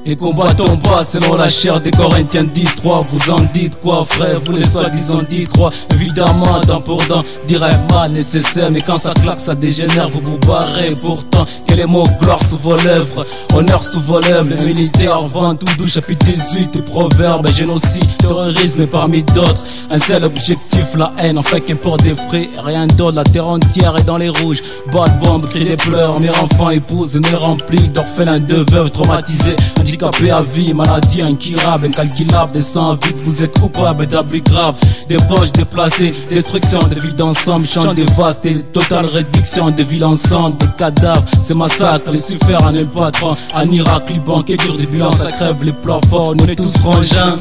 Les combattants bas selon la chair des Corinthiens 10-3. Vous en dites quoi frère, vous les soi-disant dites croix. Évidemment dent pour dent, dirait mal nécessaire. Mais quand ça claque ça dégénère, vous vous barrez. Pourtant que les mots gloire sous vos lèvres, honneur sous vos lèvres. Les militaires vendent tout doux, chapitre 18 des proverbes. Génocide, terrorisme et parmi d'autres. Un seul objectif, la haine, enfin qu'importe des frais. Rien d'autre, la terre entière est dans les rouges. Bas de bombe, cris des pleurs, mère, enfants, épouse, nez rempli d'orphelins, de veuves traumatisés, handicapés à vie, maladie incurable, incalculable, des sangs vides, vous êtes coupables d'abus graves, des poches déplacées, destruction de vie d'ensemble, champs dévastés, totale réduction de villes ensemble, des cadavres, ces massacres, les suffères en el patron, en Irak, Liban, qui dure des bilans, ça crève les plafonds, nous on est tous frangins,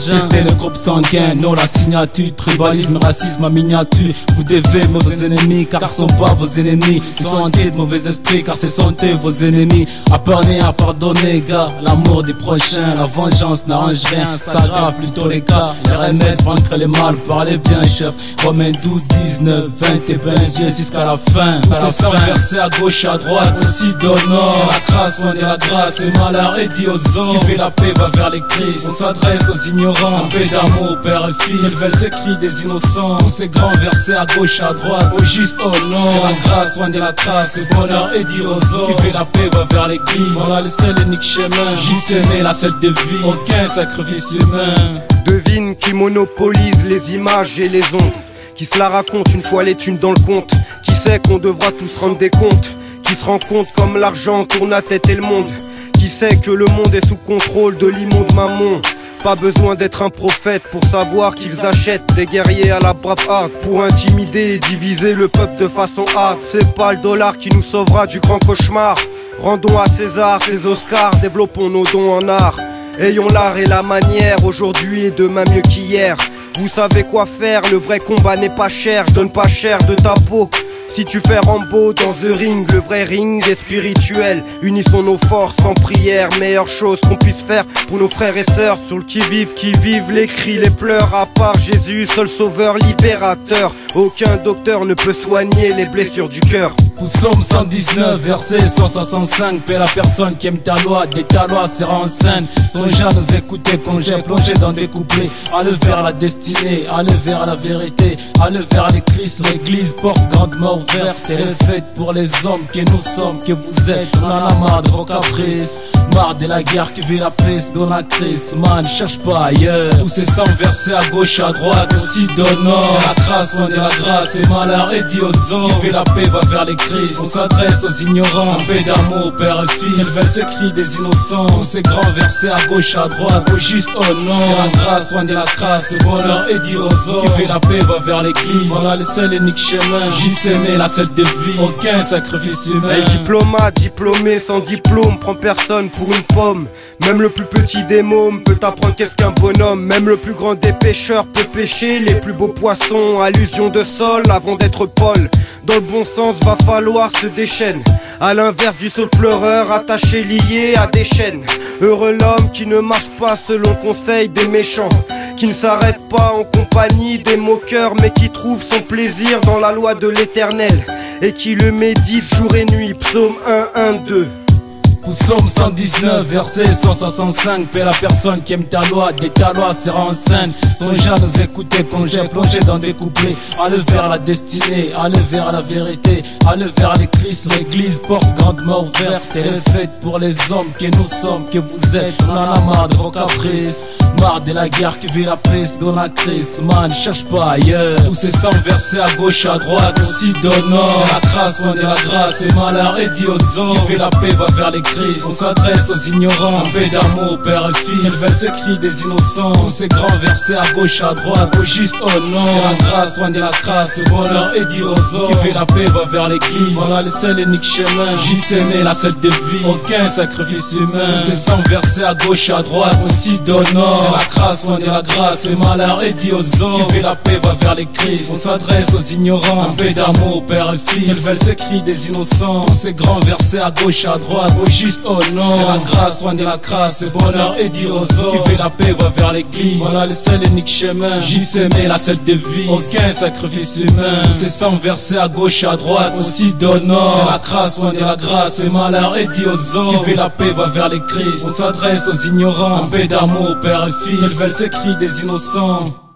testez le groupe sanguin, non la signature, tribalisme, racisme à miniature, vous devez vos ennemis, car ce sont pas vos ennemis, ils sont hantés de mauvais esprits, car ce sont eux vos ennemis, apprenez à pardonner gars, l'amour des prochains, la vengeance n'arrange rien, ça aggrave plutôt les cas, les remèdes vaincre les mal, parlez bien chef, Romains 12, 19, 20 et Benji jusqu'à la fin, tout c'est sans verser à gauche à droite, aussi d'honneur, c'est la grâce, on est la grâce, c'est malheur et dit aux hommes, qui fait la paix va vers les Christ, on s'adresse aux ignorants, paix d'amour, père et fils, ils veulent ces cris des innocents, tous ces grands versets à gauche à droite, au juste au nom, c'est la grâce, on est la grâce, c'est bonheur et dire aux hommes, qui fait la paix va vers l'église, voilà le seul et unique chemin, j'y né la seule devise, aucun sacrifice humain. Devine qui monopolise les images et les ondes, qui se la raconte une fois les thunes dans le compte, qui sait qu'on devra tous rendre des comptes, qui se rend compte comme l'argent tourne la tête et le monde, qui sait que le monde est sous contrôle de l'immonde mammon. Pas besoin d'être un prophète pour savoir qu'ils achètent des guerriers à la Braveheart pour intimider et diviser le peuple de façon hard. C'est pas le dollar qui nous sauvera du grand cauchemar. Rendons à César ses Oscars, développons nos dons en art. Ayons l'art et la manière, aujourd'hui et demain mieux qu'hier. Vous savez quoi faire, le vrai combat n'est pas cher, je donne pas cher de ta peau. Si tu fais Rambo dans The Ring, le vrai ring est spirituel. Unissons nos forces en prière, meilleure chose qu'on puisse faire pour nos frères et sœurs sur le qui vivent les cris, les pleurs. À part Jésus, seul sauveur, libérateur. Aucun docteur ne peut soigner les blessures du cœur. Psaume 119, verset 165. Paix la personne qui aime ta loi, dès ta loi sera en scène. Songe à nous écouter quand j'ai plongé dans des couplets. Allez vers la destinée, allez vers la vérité, allez vers les Christ, l'église porte grandement ouverte. Elle est faite pour les hommes que nous sommes, que vous êtes. On en a marre de vos caprices, marre de la guerre qui vit la paix dans la crise. Man, cherche pas ailleurs. Tous ces 100 versets à gauche, à droite, aussi d'honneur. C'est la grâce, on est la grâce. C'est malheur et dit aux hommes, qui fait la paix va vers les Christ. On s'adresse aux ignorants, paix d'amour, père et fils. Ils veulent ces cris des innocents. Tous ces grands versets à gauche, à droite, au juste au nom. C'est la grâce, on est la grâce. C'est bonheur et dire aux hommes, qui fait la paix va vers l'église. Voilà le seul et unique chemin, j'y sais né la seule devise. Aucun sacrifice humain. Et diplomate, diplômé, sans diplôme, prend personne pour une pomme. Même le plus petit des mômes peut apprendre qu'est-ce qu'un bonhomme. Même le plus grand des pêcheurs peut pêcher les plus beaux poissons. Allusion de sol avant d'être Paul. Dans le bon sens, va falloir se déchaîner. À l'inverse du seul pleureur, attaché, lié à des chaînes. Heureux l'homme qui ne marche pas selon conseil des méchants, qui ne s'arrête pas en compagnie des moqueurs, mais qui trouve son plaisir dans la loi de l'éternel, et qui le médite jour et nuit. Psaume 1, 1, 2. Psaume 119, verset 165. Paix la personne qui aime ta loi, dès ta loi sera en scène. Songe à nous écouter quand j'ai plongé dans des couplets. Allez vers la destinée, allez vers la vérité, allez vers les Christ, l'église porte grandement ouverte. Elle est faite pour les hommes que nous sommes, que vous êtes. On en a marre de vos caprices, marre de la guerre qui vit la paix dans la crise. Man, cherche pas ailleurs. Tous ces 100 versets à gauche, à droite, aussi d'honneur. C'est la grâce, on est la grâce. C'est malheur et dit aux hommes, qui fait la paix va vers les Christ. On s'adresse aux ignorants, paix d'amour, père et fils. Ils veulent ces cris des innocents. Tous ces grands versets à gauche, à droite, au juste au nom. C'est la grâce, on est la grâce. C'est bonheur et dire aux hommes, qui fait la paix va vers l'église. Voilà le seul et unique chemin, j'y sais né la seule devise. Aucun sacrifice humain. Tous ces 100 versets à gauche, à droite, aussi d'honneur. C'est la grâce, on est la grâce. C'est malheur et dit aux hommes, qui fait la paix va vers les Christ. On s'adresse aux ignorants, paix d'amour, père et fils. Ils veulent ces cris des innocents. Tous ces grands versets à gauche, à droite, au juste au nom. C'est la grâce, soigner la crasse, le bonheur et dire aux autres. Qui fait la paix va vers l'église. Voilà le seul et unique chemin. JCM, la seule devise. Aucun sacrifice humain. Tous ces sangs versés à gauche et à droite. Aussi donnant. C'est la grâce, soigner la grâce. C'est malheur et dire aux autres. Qui fait la paix va vers les Christ. On s'adresse aux ignorants. En paix d'amour, père et fils. Quels veulent ces cris des innocents.